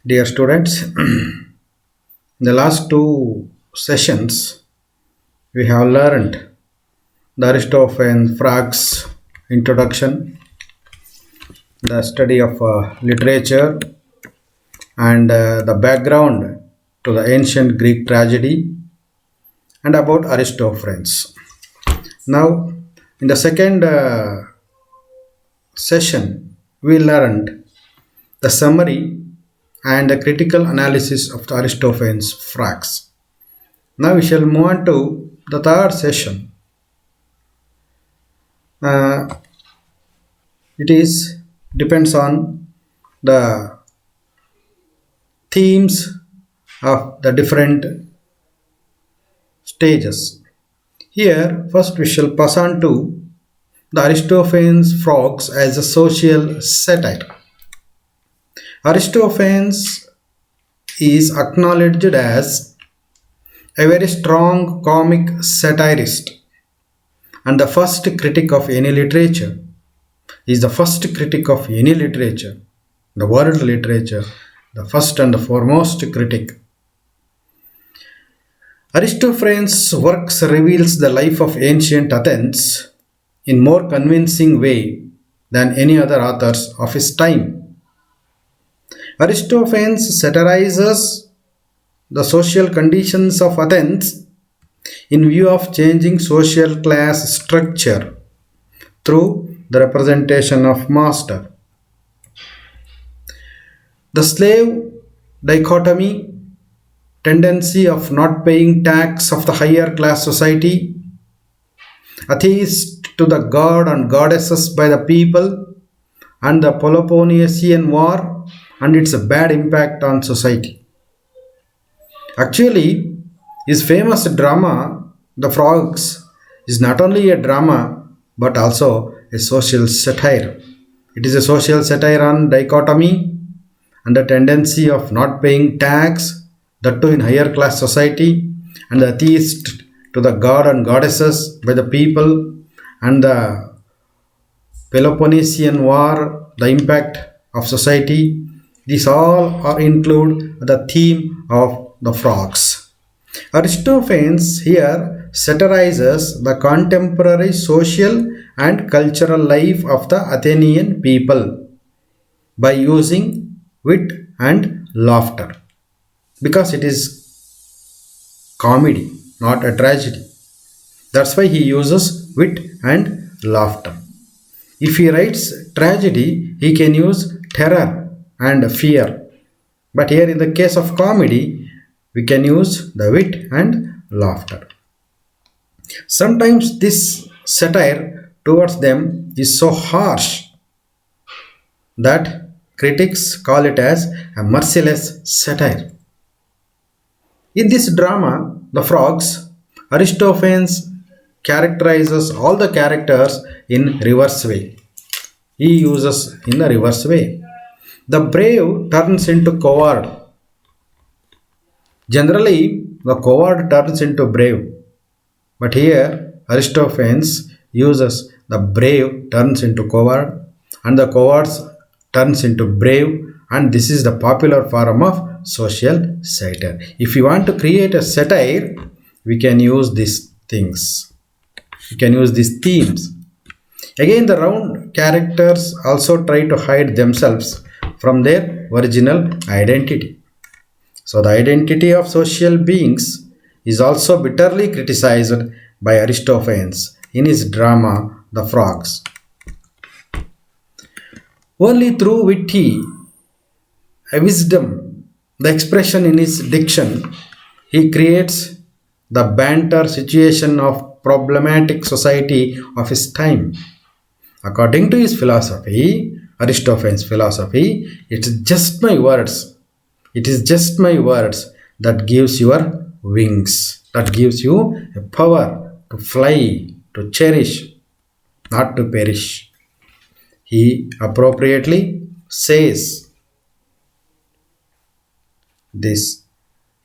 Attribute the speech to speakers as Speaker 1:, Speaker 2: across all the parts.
Speaker 1: Dear students, in the last two sessions we have learned the Aristophanes Frogs introduction, the study of literature, and the background to the ancient Greek tragedy, and about Aristophanes. Now, in the second session, we learned the summary and the critical analysis of the Aristophanes Frogs. Now we shall move on to the third session. Uh, it is depends on the themes of the different stages. Here, first we shall pass on to the Aristophanes Frogs as a social satire. Aristophanes is acknowledged as a very strong comic satirist and the first critic of any literature. He is the first critic of any literature, the world literature, the first and the foremost critic. Aristophanes' works reveals the life of ancient Athens in more convincing way than any other authors of his time. Aristophanes satirizes the social conditions of Athens in view of changing social class structure through the representation of master. The slave dichotomy, tendency of not paying tax of the higher class society, atheist to the god and goddesses by the people, and the Peloponnesian War and its bad impact on society. Actually, his famous drama, The Frogs, is not only a drama but also a social satire. It is a social satire on dichotomy and the tendency of not paying tax, that too in higher class society, and the atheist to the god and goddesses by the people, and the Peloponnesian War, the impact of society. These all are include the theme of the frogs. Aristophanes here satirizes the contemporary social and cultural life of the Athenian people by using wit and laughter because it is comedy, not a tragedy. That's why he uses wit and laughter. If he writes tragedy, he can use terror and fear. But here, in the case of comedy, we can use the wit and laughter. Sometimes this satire towards them is so harsh that critics call it as a merciless satire. In this drama, The Frogs, Aristophanes characterizes all the characters in reverse way. He uses in the reverse way. The brave turns into coward. Generally, the coward turns into brave. But here, Aristophanes uses the brave turns into coward and the cowards turns into brave, and this is the popular form of social satire. If you want to create a satire, we can use these things. We can use these themes. Again, the round characters also try to hide themselves from their original identity. So, the identity of social beings is also bitterly criticized by Aristophanes in his drama The Frogs. Only through witty wisdom, the expression in his diction, he creates the banter situation of problematic society of his time. According to his philosophy, Aristophanes' philosophy, it's just my words. It is just my words that gives your wings, that gives you a power to fly, to cherish, not to perish. He appropriately says this.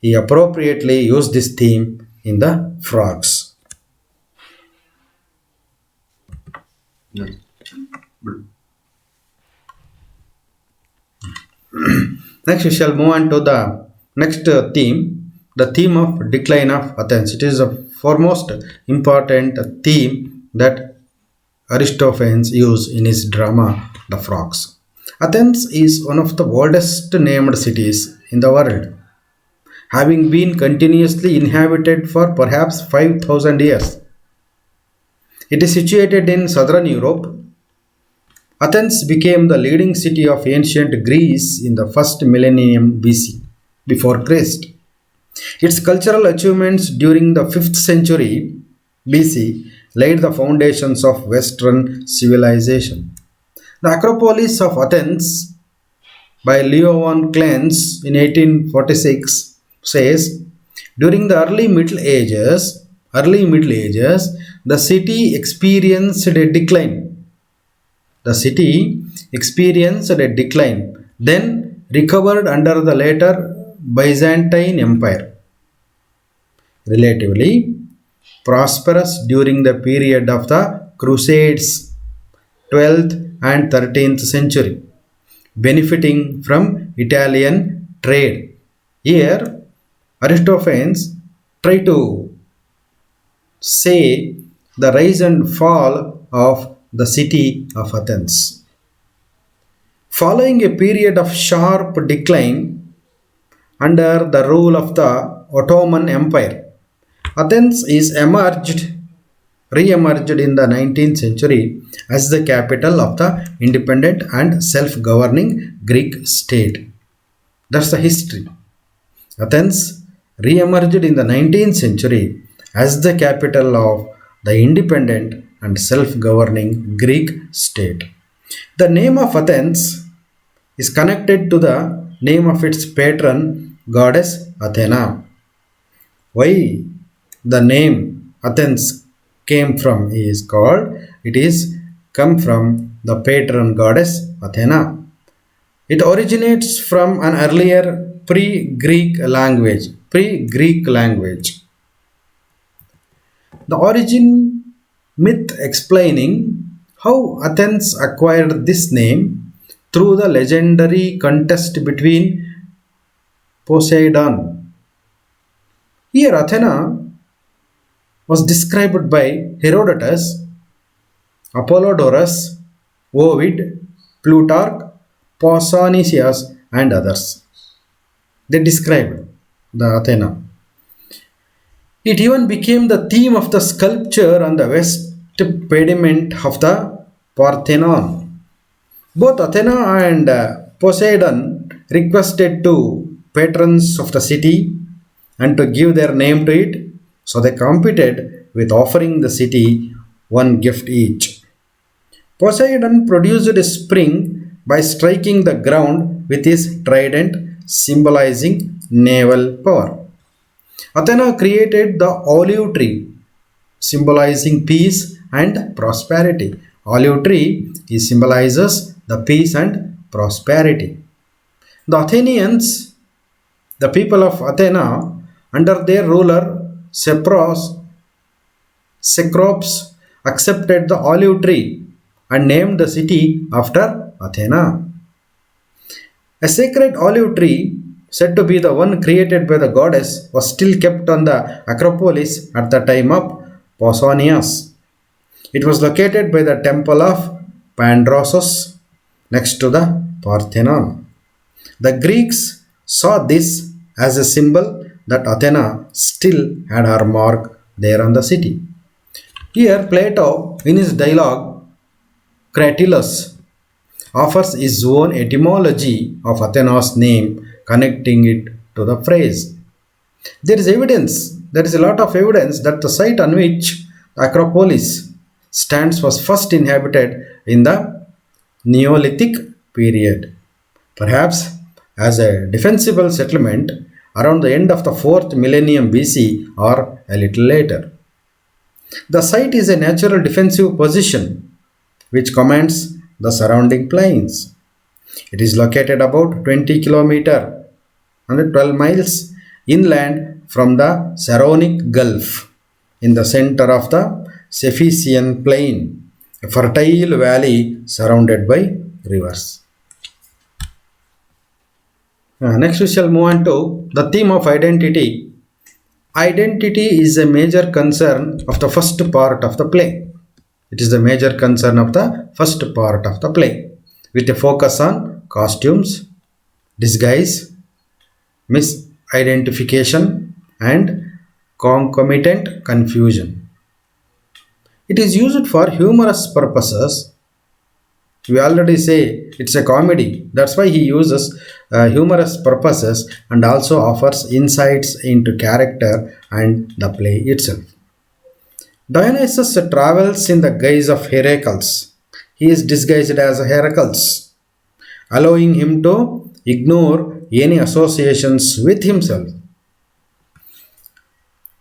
Speaker 1: He appropriately used this theme in the frogs. Next, we shall move on to the next theme, the theme of decline of Athens. It is the foremost important theme that Aristophanes used in his drama The Frogs. Athens is one of the oldest named cities in the world, having been continuously inhabited for perhaps 5,000 years. It is situated in southern Europe. Athens became the leading city of ancient Greece in the first millennium BC, before Christ. Its cultural achievements during the 5th century BC laid the foundations of Western civilization. The Acropolis of Athens by Leo I Cleanse in 1846 says, during the early Middle Ages, the city experienced a decline. The city experienced a decline, then recovered under the later Byzantine Empire, relatively prosperous during the period of the Crusades, 12th and 13th century, benefiting from Italian trade. Here, Aristophanes tried to say the rise and fall of the city of Athens. Following a period of sharp decline under the rule of the Ottoman Empire, Athens is re-emerged in the 19th century as the capital of the independent and self-governing Greek state. That's the history. Athens re-emerged in the 19th century as the capital of the independent and self-governing Greek state. The name of Athens is connected to the name of its patron goddess Athena. Why the name Athens came from is called, it is come from the patron goddess Athena. It originates from an earlier pre-Greek language. The origin myth explaining how Athens acquired this name through the legendary contest between Poseidon. Here Athena was described by Herodotus, Apollodorus, Ovid, Plutarch, Pausanias, and others. They described the Athena. It even became the theme of the sculpture on the west pediment of the Parthenon. Both Athena and Poseidon requested to patrons of the city and to give their name to it, so they competed with offering the city one gift each. Poseidon produced a spring by striking the ground with his trident, symbolizing naval power. Athena created the olive tree, symbolizing peace and prosperity. Olive tree symbolizes the peace and prosperity. The Athenians, the people of Athena, under their ruler Cecrops, accepted the olive tree and named the city after Athena. A sacred olive tree, said to be the one created by the goddess, was still kept on the Acropolis at the time of Pausanias. It was located by the temple of Pandrosos next to the Parthenon. The Greeks saw this as a symbol that Athena still had her mark there on the city. Here, Plato, in his dialogue Cratylus, offers his own etymology of Athena's name, connecting it to the phrase. There is a lot of evidence that the site on which the Acropolis stands was first inhabited in the Neolithic period, perhaps as a defensible settlement around the end of the 4th millennium BC or a little later. The site is a natural defensive position which commands the surrounding plains. It is located about 20 km and 12 miles inland from the Saronic Gulf in the center of the Cephisian plain, a fertile valley surrounded by rivers. Next, we shall move on to the theme of identity. Identity is a major concern of the first part of the play. It is the major concern of the first part of the play, with a focus on costumes, disguise, misidentification, and concomitant confusion. It is used for humorous purposes. We already say it's a comedy. That's why he uses humorous purposes and also offers insights into character and the play itself. Dionysus travels in the guise of Heracles. He is disguised as Heracles, allowing him to ignore any associations with himself.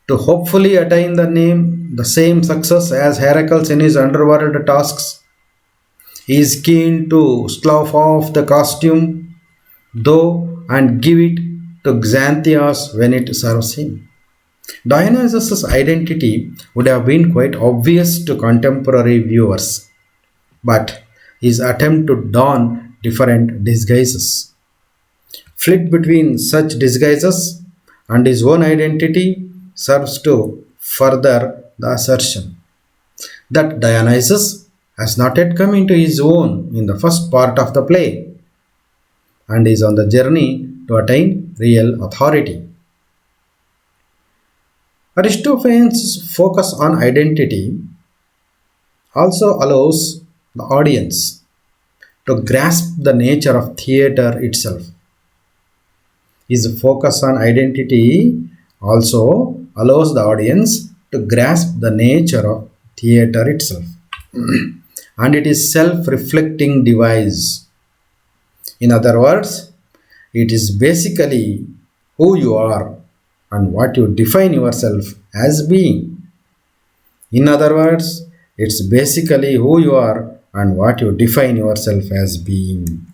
Speaker 1: To hopefully attain the same success as Heracles in his underworld tasks, he is keen to slough off the costume, though, and give it to Xanthias when it serves him. Dionysus' identity would have been quite obvious to contemporary viewers, but his attempt to don different disguises, flit between such disguises and his own identity, serves to further the assertion that Dionysus has not yet come into his own in the first part of the play and is on the journey to attain real authority. Aristophanes' focus on identity also allows the audience to grasp the nature of theatre itself. His focus on identity also allows the audience to grasp the nature of theatre itself. And it is self-reflecting device. In other words, it is basically who you are and what you define yourself as being. In other words, it's basically who you are and what you define yourself as being.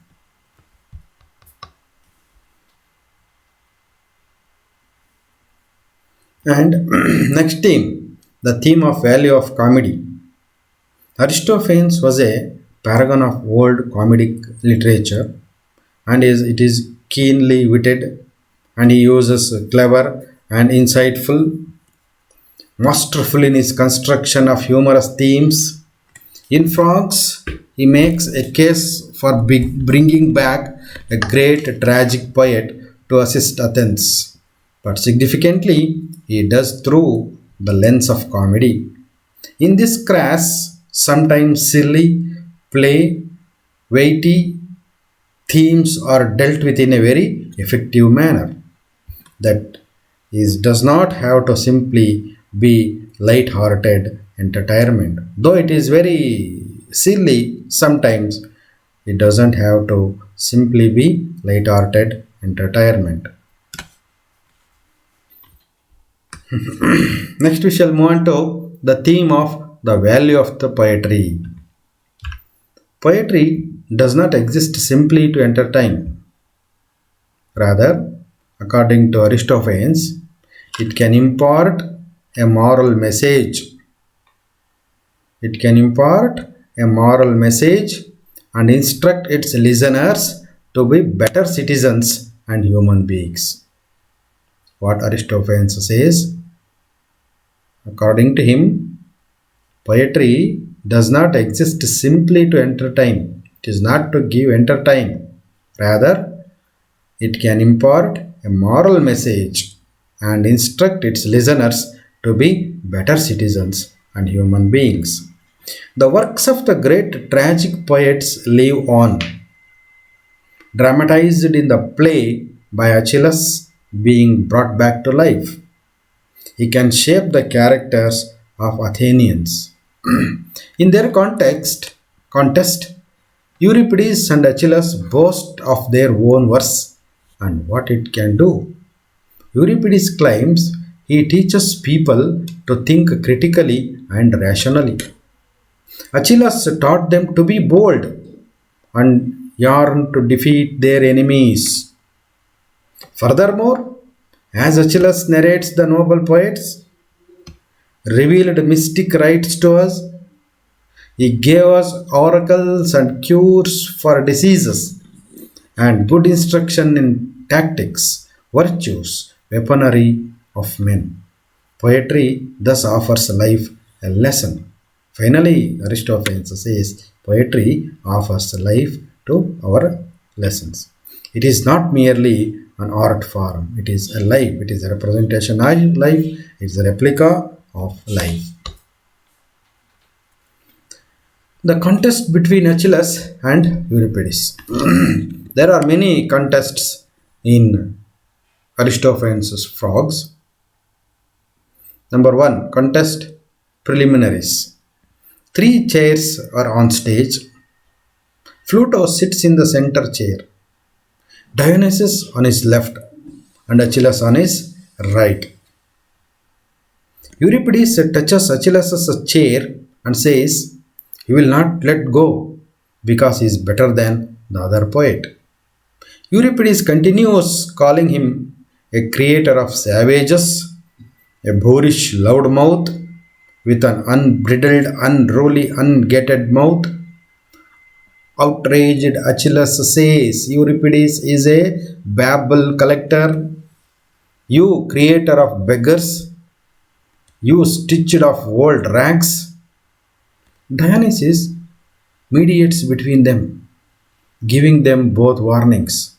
Speaker 1: And next theme, the theme of value of comedy. Aristophanes was a paragon of old comedic literature and it is keenly witted and he uses clever and insightful, masterful in his construction of humorous themes. In Frogs, he makes a case for bringing back a great tragic poet to assist Athens, but significantly, he does through the lens of comedy. In this crass, sometimes silly, play, weighty themes are dealt with in a very effective manner. That does not have to simply be light-hearted entertainment. Though it is very silly sometimes, it doesn't have to simply be light-hearted entertainment. Next, we shall move on to the theme of the value of the poetry. Poetry does not exist simply to entertain. Rather, according to Aristophanes, it can impart a moral message. It can impart a moral message and instruct its listeners to be better citizens and human beings. What Aristophanes says, according to him, poetry does not exist simply to entertain. It is not to give entertain. Rather, it can impart a moral message and instruct its listeners to be better citizens and human beings. The works of the great tragic poets live on, dramatized in the play by Achilles being brought back to life. He can shape the characters of Athenians. In their contest, Euripides and Achilles boast of their own verse and what it can do. Euripides claims he teaches people to think critically and rationally. Achilles taught them to be bold and yearn to defeat their enemies. Furthermore, as Achilles narrates the noble poets, revealed mystic rites to us, he gave us oracles and cures for diseases and good instruction in tactics, virtues, weaponry of men. Poetry thus offers life a lesson. Finally, Aristophanes says poetry offers life to our lessons. It is not merely an art form, it is a life, it is a representation of life, it is a replica of life. The contest between Achilles and Euripides. There are many contests in Aristophanes' Frogs. Number one, contest preliminaries. Three chairs are on stage. Pluto sits in the center chair, Dionysus on his left, and Achilles on his right. Euripides touches Achilles' chair and says, he will not let go because he is better than the other poet. Euripides continues calling him a creator of savages, a boorish loudmouth with an unbridled, unruly, ungated mouth. Outraged Achilles says, Euripides is a babble collector, you creator of beggars, you stitched of old rags. Dionysus mediates between them, giving them both warnings.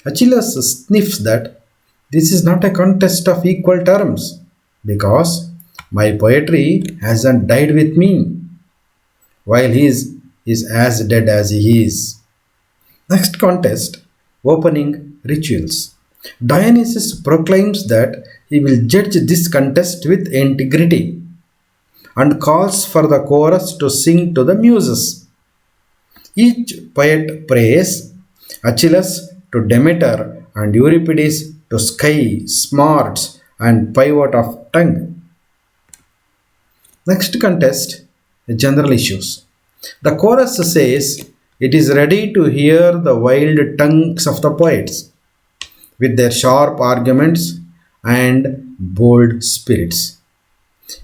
Speaker 1: Achilles sniffs that this is not a contest of equal terms because my poetry hasn't died with me, while his is as dead as he is. Next contest, opening rituals. Dionysus proclaims that he will judge this contest with integrity and calls for the chorus to sing to the muses. Each poet prays Achilles to Demeter and Euripides to sky, smarts, and pivot of tongue. Next contest, general issues. The chorus says it is ready to hear the wild tongues of the poets with their sharp arguments and bold spirits.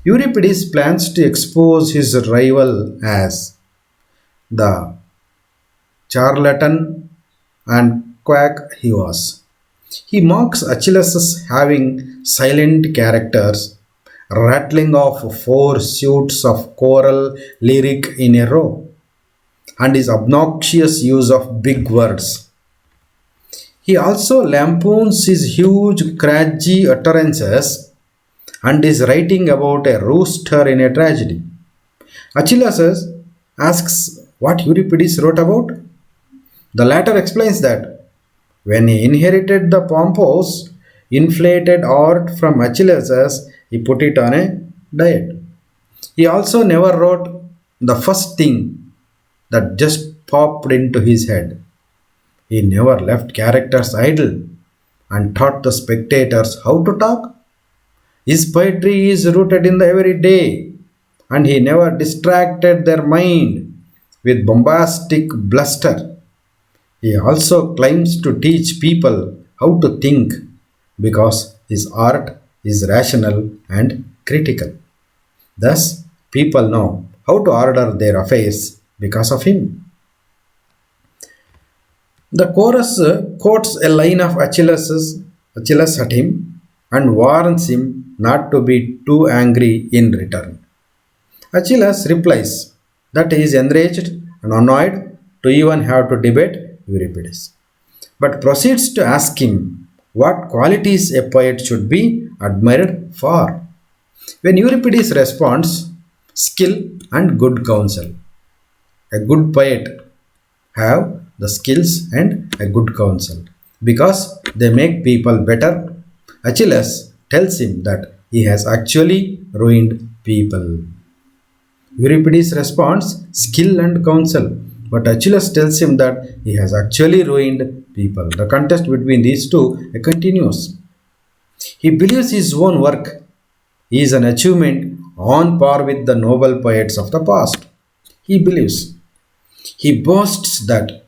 Speaker 1: Euripides plans to expose his rival as the charlatan and quack he was. He mocks Achilles having silent characters, rattling off four suits of choral lyric in a row, and his obnoxious use of big words. He also lampoons his huge, craggy utterances and is writing about a rooster in a tragedy. Achilles asks what Euripides wrote about. The latter explains that when he inherited the pompous, inflated art from Achilles, he put it on a diet. He also never wrote the first thing that just popped into his head. He never left characters idle and taught the spectators how to talk. His poetry is rooted in the everyday, and he never distracted their mind with bombastic bluster. He also claims to teach people how to think because his art is rational and critical. Thus, people know how to order their affairs because of him. The chorus quotes a line of Achilles at him and warns him not to be too angry in return. Achilles replies that he is enraged and annoyed to even have to debate Euripides, but proceeds to ask him what qualities a poet should be admired for. When Euripides responds, skill and good counsel. A good poet have the skills and a good counsel because they make people better. Achilles tells him that he has actually ruined people. Euripides responds, skill and counsel, but Achilles tells him that he has actually ruined people. The contest between these two continues. He believes his own work is an achievement on par with the noble poets of the past. He believes. He boasts that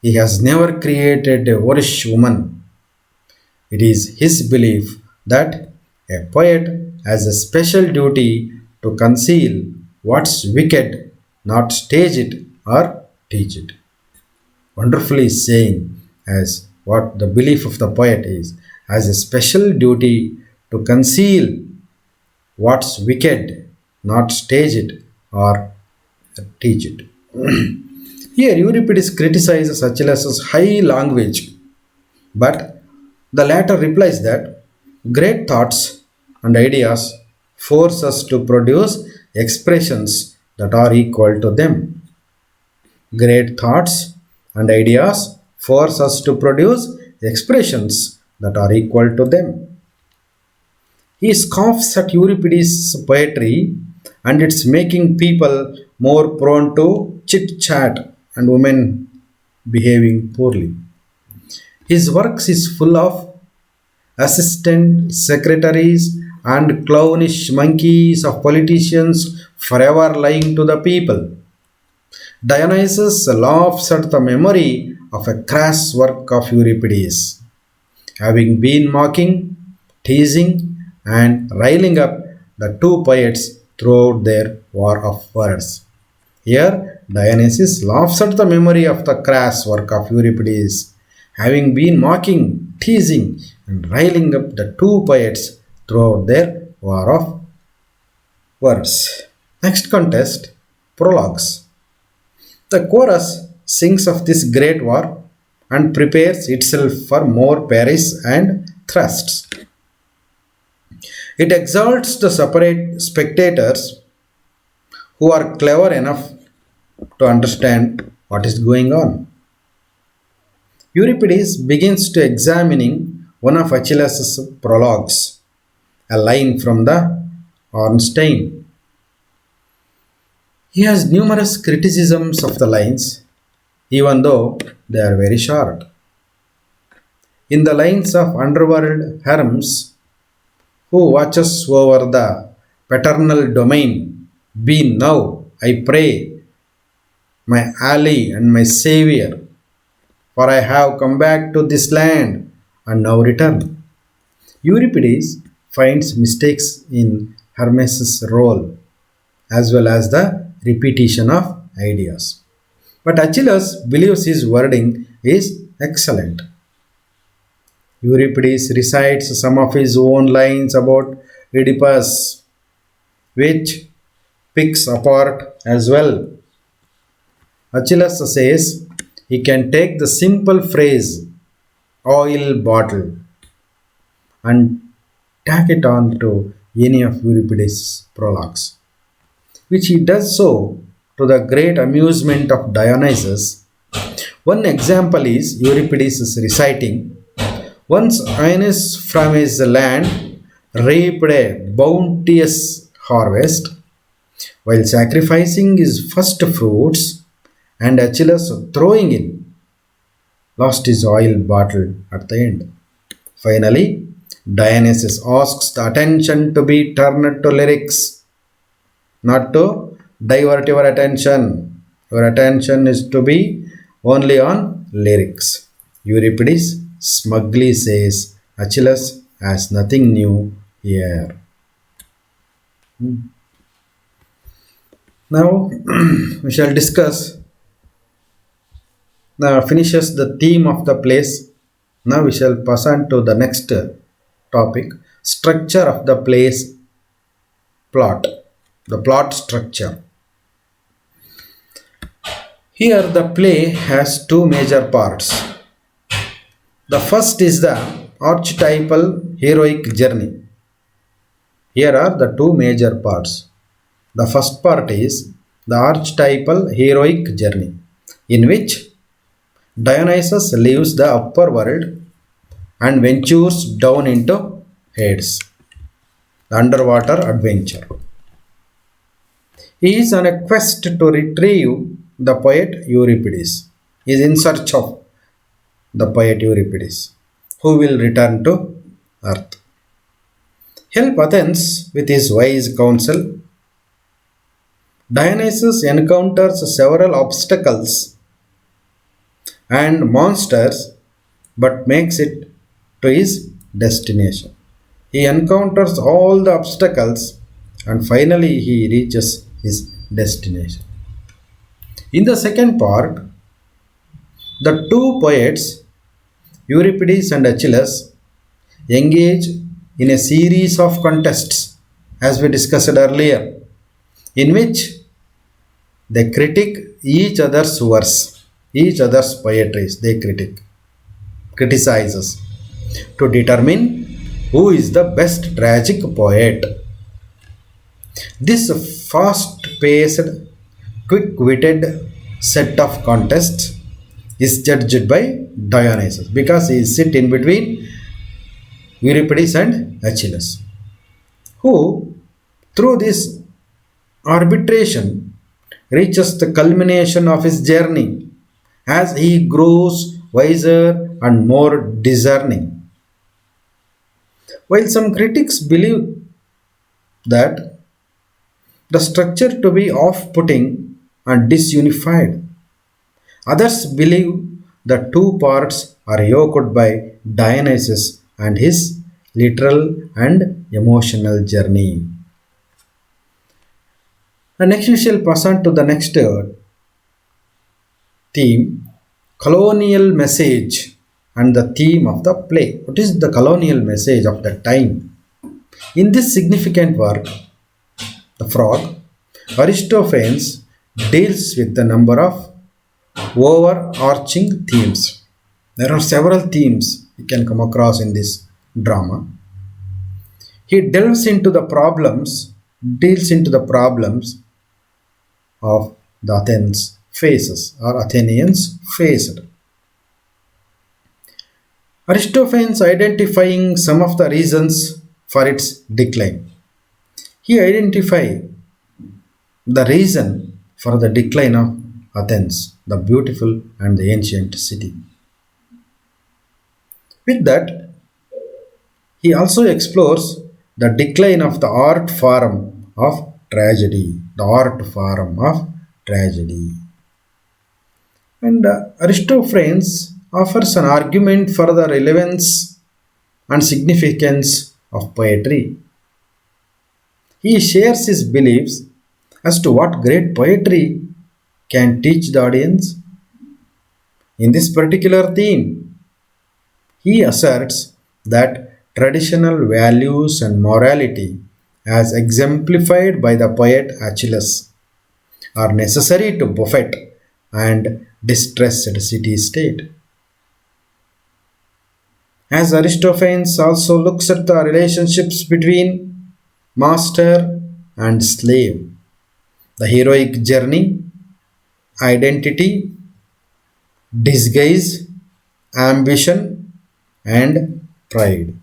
Speaker 1: he has never created a worish woman. It is his belief that a poet has a special duty to conceal what's wicked, not stage it or teach it. Wonderfully saying as what the belief of the poet is, has a special duty to conceal what's wicked, not stage it or teach it. Here, Euripides criticizes Achilles' high language, but the latter replies that great thoughts and ideas force us to produce expressions that are equal to them. Great thoughts and ideas force us to produce expressions that are equal to them. He scoffs at Euripides' poetry and it's making people more prone to chit chat and women behaving poorly. His works is full of assistant secretaries and clownish monkeys of politicians forever lying to the people. Dionysus laughs at the memory of a crass work of Euripides, having been mocking, teasing, and riling up the two poets throughout their war of words. Here, Dionysus laughs at the memory of the crass work of Euripides, having been mocking, teasing, and riling up the two poets throughout their war of words. Next contest, prologues. The chorus sings of this great war and prepares itself for more Paris and thrusts. It exalts the separate spectators who are clever enough to understand what is going on. Euripides begins to examining one of Achilles' prologues, a line from the Ornstein. He has numerous criticisms of the lines, even though they are very short. In the lines of underworld Hermes, who watches over the paternal domain, be now, I pray, my ally and my savior, for I have come back to this land and now return. Euripides finds mistakes in Hermes' role as well as the repetition of ideas. But Achilles believes his wording is excellent. Euripides recites some of his own lines about Oedipus, which picks apart as well. Achilles says he can take the simple phrase oil bottle and tack it on to any of Euripides' prologues, which he does so to the great amusement of Dionysus. One example is Euripides is reciting, once Aeneas from his land reaped a bounteous harvest while sacrificing his first fruits, and Achilles throwing in lost his oil bottle at the end. Finally, Dionysus asks the attention to be turned to lyrics, not to divert your attention. Your attention is to be only on lyrics. Euripides smugly says Achilles has nothing new here. Now we shall discuss now finishes the theme of the plays. Now we shall pass on to the next topic, structure of the play's plot, the plot structure. Here the play has two major parts. The first is the archetypal heroic journey. Here are the two major parts. The first part is the archetypal heroic journey, in which Dionysus leaves the upper world and ventures down into Hades, the underwater adventure. He is on a quest to retrieve the poet Euripides. He is in search of the poet Euripides, who will return to earth. Help Athens with his wise counsel. Dionysus encounters several obstacles and monsters but makes it to his destination. He encounters all the obstacles and finally he reaches his destination. In the second part, the two poets Euripides and Achilles engage in a series of contests, as we discussed earlier, in which they critique each other's verse, each other's poetries. They criticizes to determine who is the best tragic poet. This fast-paced, quick-witted set of contests is judged by Dionysus because he is sit in between Euripides and Achilles, who through this arbitration reaches the culmination of his journey as he grows wiser and more discerning. While some critics believe that the structure to be off putting and disunified, others believe the two parts are yoked by Dionysus and his literal and emotional journey. And next we shall pass on to the next theme, colonial message and the theme of the play. What is the colonial message of the time? In this significant work, The Frog, Aristophanes deals with the number of overarching themes. There are several themes you can come across in this drama. He deals into the problems of the Athens faces or Athenians faced. Aristophanes identifying some of the reasons for its decline. He identified the reason for the decline of Athens, the beautiful and the ancient city. With that, he also explores the decline of the art form of tragedy, the art form of tragedy. And Aristophanes offers an argument for the relevance and significance of poetry. He shares his beliefs as to what great poetry can teach the audience. In this particular theme, he asserts that traditional values and morality, as exemplified by the poet Achilles, are necessary to buffet and distressed city state. As Aristophanes also looks at the relationships between master and slave, the heroic journey, identity, disguise, ambition, and pride.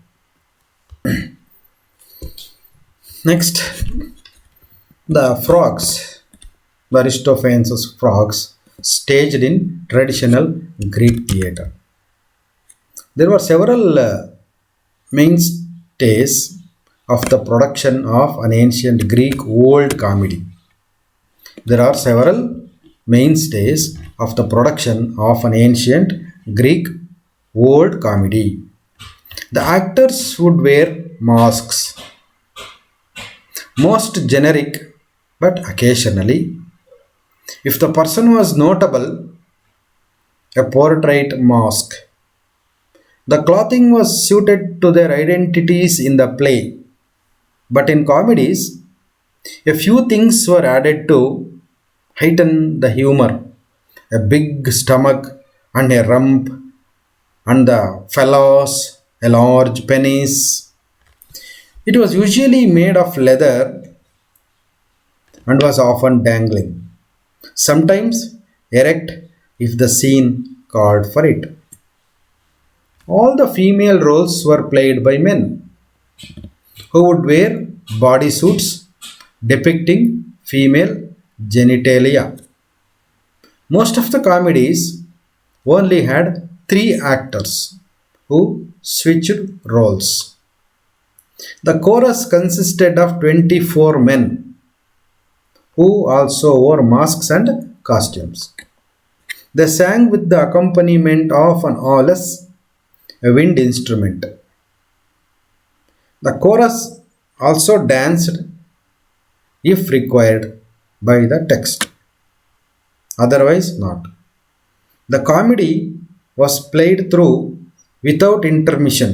Speaker 1: Next, the frogs, the Aristophanes' frogs, staged in traditional Greek theatre. There were several mainstays of the production of an ancient Greek old comedy. There are several mainstays of the production of an ancient Greek old comedy. The actors would wear masks, most generic, but occasionally, if the person was notable, a portrait mask. The clothing was suited to their identities in the play, but in comedies, a few things were added to heighten the humor. A big stomach and a rump, and the fellows, a large penis. It was usually made of leather and was often dangling, sometimes erect if the scene called for it. All the female roles were played by men who would wear bodysuits depicting female genitalia. Most of the comedies only had three actors who switched roles. The chorus consisted of 24 men who also wore masks and costumes. They sang with the accompaniment of an aulos, a wind instrument. The chorus also danced if required by the text, otherwise not. The comedy was played through without intermission.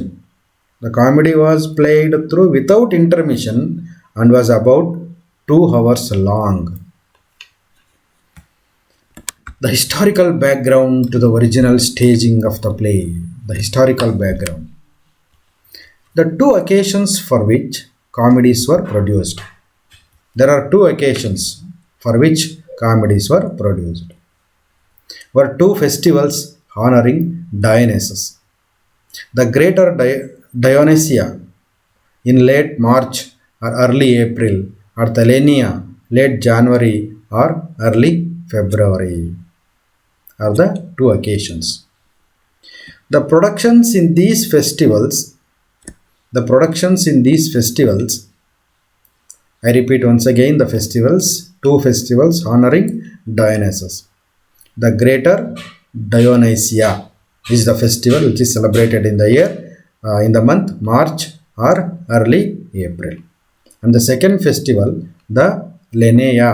Speaker 1: The comedy was played through without intermission and was about 2 hours long. The historical background to the original staging of the play. The historical background. The two occasions for which comedies were produced. There are two occasions for which comedies were produced. Were two festivals honoring Dionysus. The Greater Dionysia in late March or early April, or the Lenia late January or early February are the two occasions. The productions in these festivals, the productions in these festivals, I repeat once again the festivals, two festivals honoring Dionysus. The Greater Dionysia is the festival which is celebrated in the year, in the month March or early April. And the second festival, the Linnea,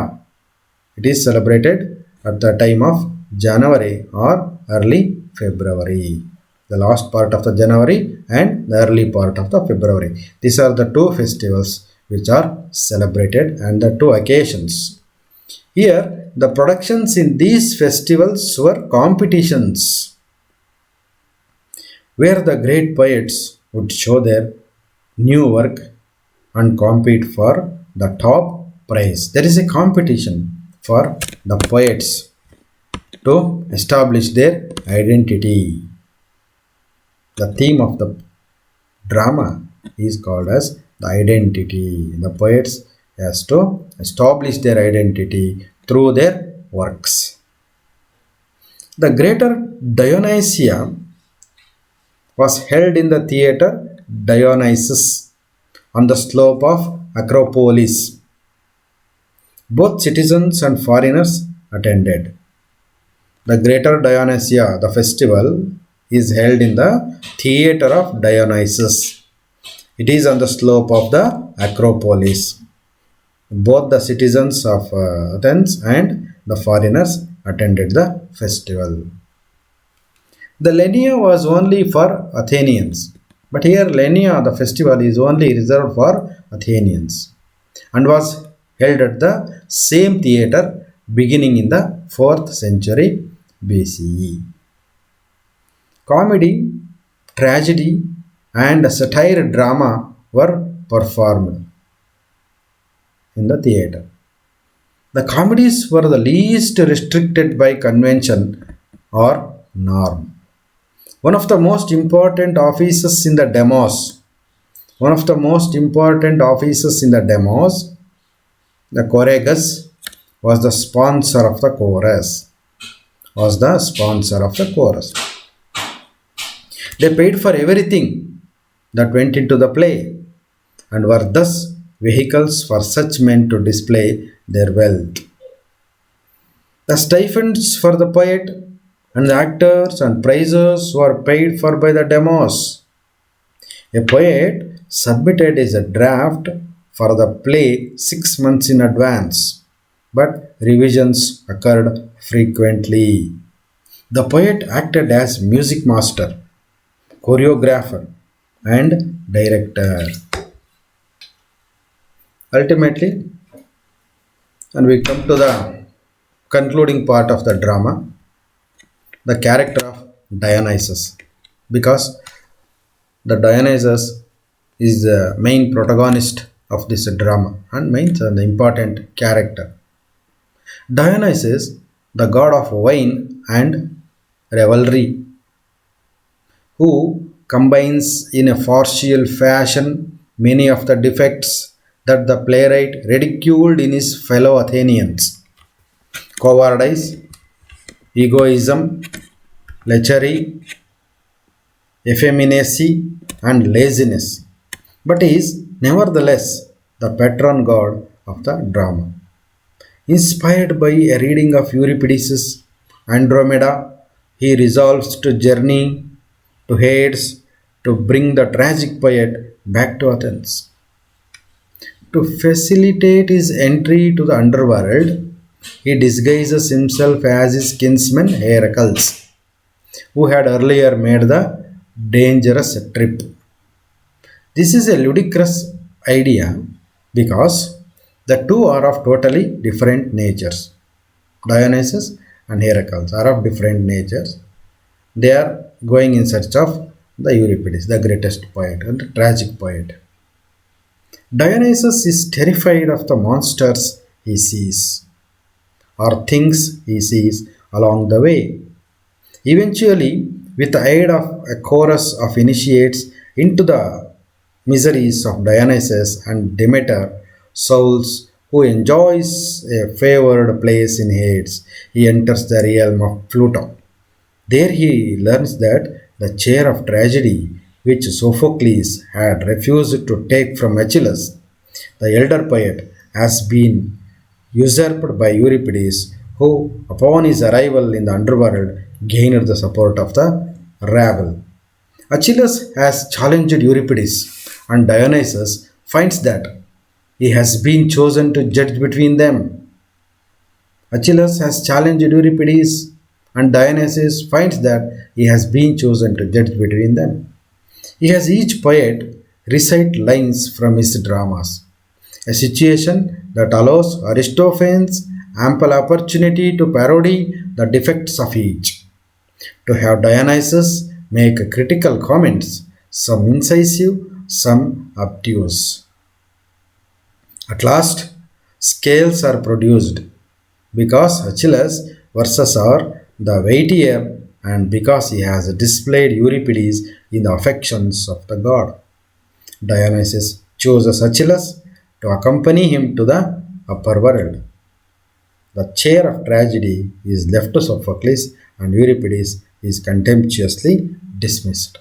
Speaker 1: it is celebrated at the time of January or early February. The last part of the January and the early part of the February. These are the two festivals which are celebrated and the two occasions. Here, the productions in these festivals were competitions where the great poets would show their new work and compete for the top prize. There is a competition for the poets to establish their identity. The theme of the drama is called as the identity. The poets has to establish their identity through their works. The Greater Dionysia was held in the theatre Dionysus on the slope of Acropolis. Both citizens and foreigners attended. The Greater Dionysia, the festival, is held in the theatre of Dionysus. It is on the slope of the Acropolis. Both the citizens of Athens and the foreigners attended the festival. The Lenia was only for Athenians, but here Lenia, the festival, is only reserved for Athenians and was held at the same theatre beginning in the 4th century BCE. Comedy, tragedy, and satire drama were performed in the theatre. The comedies were the least restricted by convention or norm. One of the most important offices in the demos, the choragus, was the sponsor of the chorus. They paid for everything that went into the play and were thus vehicles for such men to display their wealth. The stipends for the poet and the actors and prizes were paid for by the demos. A poet submitted his draft for the play 6 months in advance, but revisions occurred frequently. The poet acted as music master, choreographer, and director. Ultimately, and we come to the concluding part of the drama, the character of Dionysus, because the Dionysus is the main protagonist of this drama and means the important character. Dionysus, the god of wine and revelry, who combines in a farcical fashion many of the defects that the playwright ridiculed in his fellow Athenians: cowardice, egoism, lechery, effeminacy, and laziness, but is nevertheless the patron god of the drama. Inspired by a reading of Euripides' Andromeda, he resolves to journey to Hades to bring the tragic poet back to Athens. To facilitate his entry to the underworld, he disguises himself as his kinsman Heracles, who had earlier made the dangerous trip. This is a ludicrous idea because the two are of totally different natures. Dionysus and Heracles are of different natures. They are going in search of the Euripides, the greatest poet and the tragic poet. Dionysus is terrified of the monsters he sees or things he sees along the way. Eventually, with the aid of a chorus of initiates into the miseries of Dionysus and Demeter, souls who enjoys a favored place in Hades, he enters the realm of Pluto. There he learns that the chair of tragedy, which Sophocles had refused to take from Achilles, the elder poet, has been usurped by Euripides, who, upon his arrival in the underworld, gained the support of the rabble. Achilles has challenged Euripides, and Dionysus finds that he has been chosen to judge between them. Achilles has challenged Euripides, and Dionysus finds that he has been chosen to judge between them. He has each poet recite lines from his dramas, a situation that allows Aristophanes ample opportunity to parody the defects of each. To have Dionysus make critical comments, some incisive, some obtuse. At last, scales are produced because Achilles' verses are the weightier and because he has displayed Euripides in the affections of the god. Dionysus chooses Achilles to accompany him to the upper world. The chair of tragedy is left to Sophocles and Euripides is contemptuously dismissed.